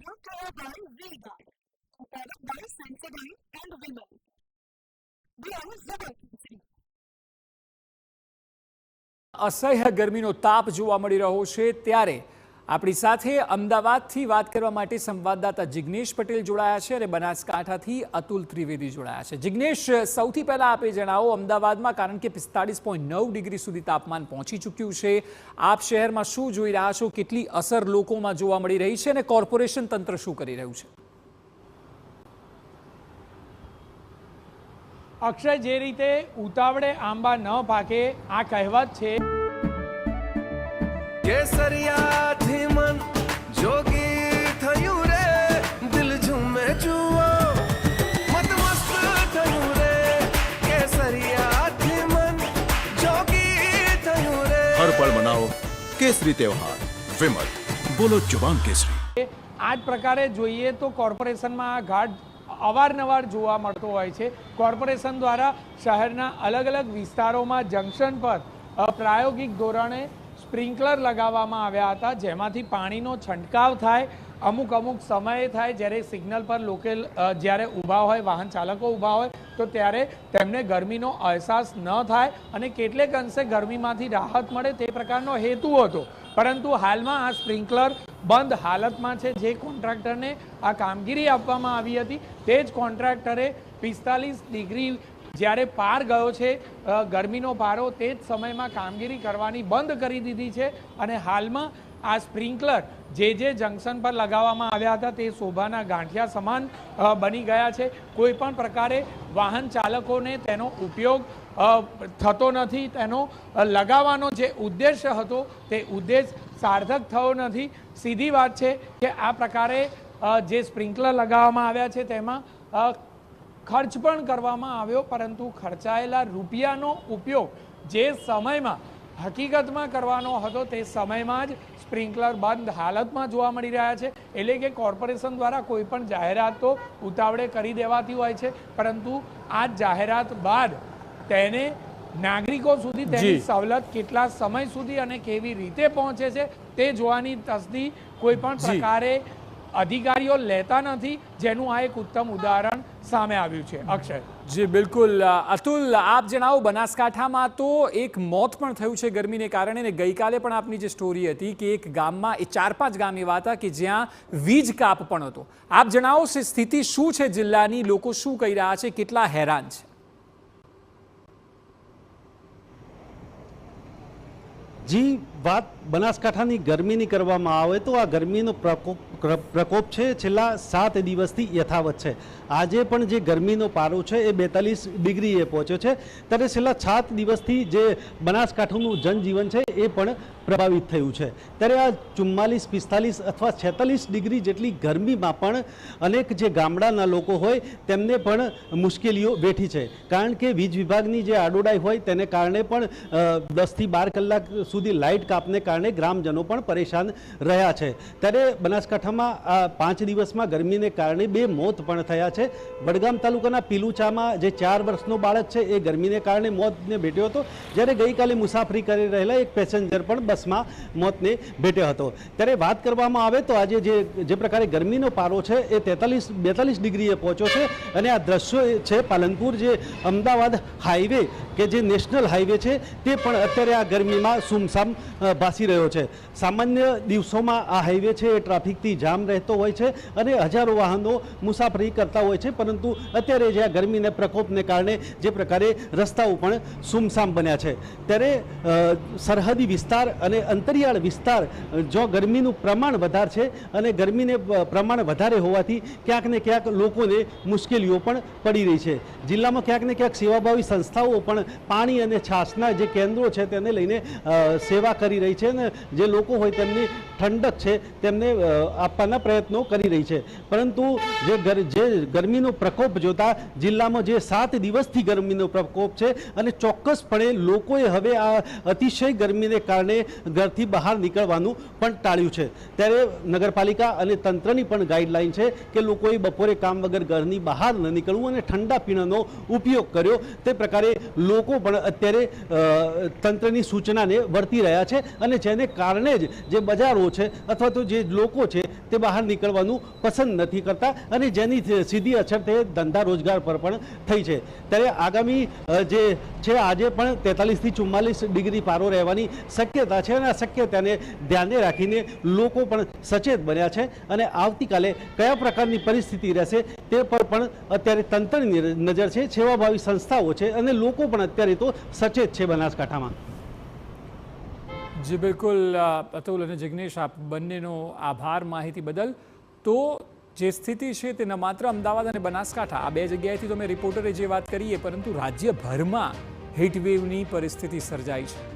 brought to you by V-Guard, a product by Sensodyne and Vimal. We are Zubal. અસહ્ય ગરમીનો તાપ જોવા મળી રહ્યો છે ત્યારે આપણી સાથે અમદાવાદથી વાત કરવા માટે સંવાદદાતા જિગ્નેશ પટેલ જોડાયા છે અને બનાસકાંઠાથી અતુલ ત્રિવેદી જોડાયા છે। જિગ્નેશ, સૌથી પહેલા આપે જણાવો અમદાવાદમાં, કારણ કે 45.9 ડિગ્રી સુધી તાપમાન પહોંચી ચૂક્યું છે, આપ શહેરમાં શું જોઈ રહ્યા છો, કેટલી અસર લોકોમાં જોવા મળી રહી છે અને કોર્પોરેશન તંત્ર શું કરી રહ્યું છે? અક્ષય, જે રીતે ઉતાવળે આંબા ન પાકે આ કહેવત છે, કેસરિયાથી મન જોગી થયું રે, દિલ ઝૂમે જુઓ મત મસ્ત થયું રે, કેસરિયાથી મન જોગી થયું રે। હર પળ મનાવો કેસરી તહેવાર, વિમલ, બોલો જુબાન કેસરી। આ જ પ્રકારે જોઈએ તો કોર્પોરેશનમાં આ ઘાટ અવારનવાર જોવા મળતો હોય છે। કોર્પોરેશન દ્વારા શહેરના અલગ અલગ વિસ્તારોમાં જંકશન પર પ્રાયોગિક ધોરણે સ્પ્રિંકલર લગાવવામાં આવ્યા હતા, જેમાંથી પાણીનો છંટકાવ થાય, અમુક સમયે થાય, જ્યારે સિગ્નલ પર લોકો જ્યારે ઊભા હોય, વાહન ચાલકો ઊભા હોય તો ત્યારે તેમને ગરમીનો અહેસાસ ન થાય અને કેટલેક અંશે ગરમીમાંથી રાહત મળે તે પ્રકારનો હેતુ હતો। પરંતુ હાલમાં આ સ્પ્રિંકલર બંધ હાલતમાં છે। જે કોન્ટ્રાક્ટરને આ કામગીરી આપવામાં આવી હતી તે જ કોન્ટ્રાક્ટરે 45 ડિગ્રી જ્યારે પાર ગયો છે ગરમીનો પારો, તે જ સમયમાં કામગીરી કરવાની બંધ કરી દીધી છે અને હાલમાં આ સ્પ્રિંકલર જે જંકશન પર લગાવવામાં આવ્યા હતા તે શોભાના ગાંઠિયા સમાન બની ગયા છે। કોઈ પણ પ્રકારે વાહન ચાલકોને તેનો ઉપયોગ થતો નથી, તેનો લગાવવાનો જે ઉદ્દેશ્ય હતો તે ઉદ્દેશ સાર્થક થયો નથી। સીધી વાત છે કે આ પ્રકારે જે સ્પ્રિંકલર લગાવવામાં આવ્યા છે તેમાં ખર્ચ પણ કરવામાં આવ્યો, પરંતુ ખર્ચાયેલા રૂપિયાનો ઉપયોગ જે સમયમાં હકીકતમાં કરવાનો હતો તે સમયમાં જ સ્પ્રિંકલર બંધ હાલતમાં જોવા મળી રહ્યા છે। એટલે કે કોર્પોરેશન દ્વારા કોઈ પણ જાહેરાત તો ઉતાવળે કરી દેવાતી હોય છે, પરંતુ આ જાહેરાત બાદ તેને નાગરિકો સુધી તેની સવલત કેટલા સમય સુધી અને કેવી રીતે પહોંચે છે તે જોવાની તસદી કોઈ પણ પ્રકારે અધિકારીઓ લેતા નથી, જેનું આ એક ઉત્તમ ઉદાહરણ સામે આવ્યું છે। અક્ષય જી બિલકુલ। અતુલ, આપ જણાવો, બનાસકાંઠામાં તો એક મોત પણ થયું છે ગરમીને કારણે, અને ગઈકાલે પણ આપની જે સ્ટોરી હતી કે એક ગામમાં 4-5 ગામ એવા હતા કે જ્યાં વીજ કાપ પણ હતો। આપ જણાવો, સ્થિતિ શું છે જિલ્લાની, લોકો શું કહી રહ્યા છે, કેટલા હેરાન છે? જી, વાત બનાસકાંઠાની ગરમીની કરવામાં આવે તો આ ગરમીનો પ્રકોપ છે છેલ્લા 7 દિવસથી યથાવત છે। આજે પણ જે ગરમીનો પારો છે એ 42 ડિગ્રીએ પહોંચ્યો છે, ત્યારે છેલ્લા 7 દિવસથી જે બનાસકાંઠાનું જનજીવન છે એ પણ પ્રભાવિત થયું છે। ત્યારે આ 44, 45 અથવા 46 ડિગ્રી જેટલી ગરમીમાં પણ અનેક જે ગામડાના લોકો હોય તેમને પણ મુશ્કેલીઓ વેઠી છે, કારણ કે વીજ વિભાગની જે આડોડાઈ હોય તેને કારણે પણ 10 થી 12 કલાક સુધી લાઇટ કાપને કારણે ગ્રામજનો પણ પરેશાન રહ્યા છે। ત્યારે બનાસકાંઠામાં આ 5 દિવસમાં ગરમીને કારણે 2 મોત પણ થયા છે। વડગામ તાલુકાના પીલુચામાં જે 4 વર્ષનો બાળક છે એ ગરમીને કારણે મોતને ભેટ્યો હતો, જ્યારે ગઈકાલે મુસાફરી કરી રહેલા એક પેસેન્જર પણ બસમાં મોતને ભેટ્યો હતો। ત્યારે વાત કરવામાં આવે તો આજે જે પ્રકારે ગરમીનો પારો છે એ 43-42 ડિગ્રીએ પહોંચ્યો છે અને આ દ્રશ્યો છે પાલનપુર જે અમદાવાદ હાઈવે કે જે નેશનલ હાઈવે છે તે પણ અત્યારે આ ગરમીમાં સુમસામ ભાસી રહ્યો છે। સામાન્ય દિવસોમાં આ હાઈવે છે એ ટ્રાફિકથી જામ રહેતો હોય છે અને હજારો વાહનો મુસાફરી કરતા હોય છે, પરંતુ અત્યારે જે આ ગરમીને પ્રકોપને કારણે જે પ્રકારે રસ્તાઓ પણ સુમસામ બન્યા છે, ત્યારે સરહદી વિસ્તાર અને અંતરિયાળ વિસ્તાર જો ગરમીનું પ્રમાણ વધારે છે અને ગરમીને પ્રમાણ વધારે હોવાથી ક્યાંક ને ક્યાંક લોકોને મુશ્કેલીઓ પણ પડી રહી છે। જિલ્લામાં ક્યાંક ને ક્યાંક સેવાભાવી સંસ્થાઓ પણ પાણી અને છાશના જે કેન્દ્રો છે તેને લઈને સેવા કરી રહી છે અને જે લોકો હોય તેમની ઠંડક છે તેમને આપવાના પ્રયત્નો કરી રહી છે, પરંતુ જે ગરમીનો પ્રકોપ જોતા જિલ્લામાં જે 7 દિવસથી ગરમીનો પ્રકોપ છે અને ચોક્કસપણે લોકોએ હવે આ અતિશય ગરમીને કારણે ઘરથી બહાર નીકળવાનું પણ ટાળ્યું છે। ત્યારે નગરપાલિકા અને તંત્રની પણ ગાઈડલાઈન છે કે લોકોએ બપોરે કામ વગર ઘરની બહાર ન નીકળવું અને ઠંડા પીણાનો ઉપયોગ કર્યો, તે પ્રકારે લોકો પણ અત્યારે તંત્રની સૂચનાને વર્તી રહ્યા છે અને જેને કારણે જ જે બજારો છે અથવા તો જે લોકો છે તે બહાર નીકળવાનું પસંદ નથી કરતા અને જેની સીધી અસર તે ધંધા રોજગાર પર પણ થઈ છે. ત્યારે આગામી જે છે આજે પણ 43 થી 44 ડિગ્રી પારો રહેવાની શક્યતા છે અને આ શક્યતાને ધ્યાને રાખીને લોકો પણ સચેત બન્યા છે અને આવતીકાલે કયા પ્રકારની પરિસ્થિતિ રહેશે તે પર પણ અત્યારે તંત્રની નજર છે. સેવાભાવી સંસ્થાઓ છે અને લોકો પણ અત્યારે તો સચેત છે બનાસકાંઠામાં. જી બિલકુલ અતુલ અને જિગ્નેશ, આપ બંનેનો આભાર માહિતી બદલ. તો જે સ્થિતિ છે તે ન માત્ર અમદાવાદ અને બનાસકાંઠા આ બે જગ્યાએથી તો મેં રિપોર્ટરે જે વાત કરીએ, પરંતુ રાજ્યભરમાં હીટવેવની પરિસ્થિતિ સર્જાઈ છે.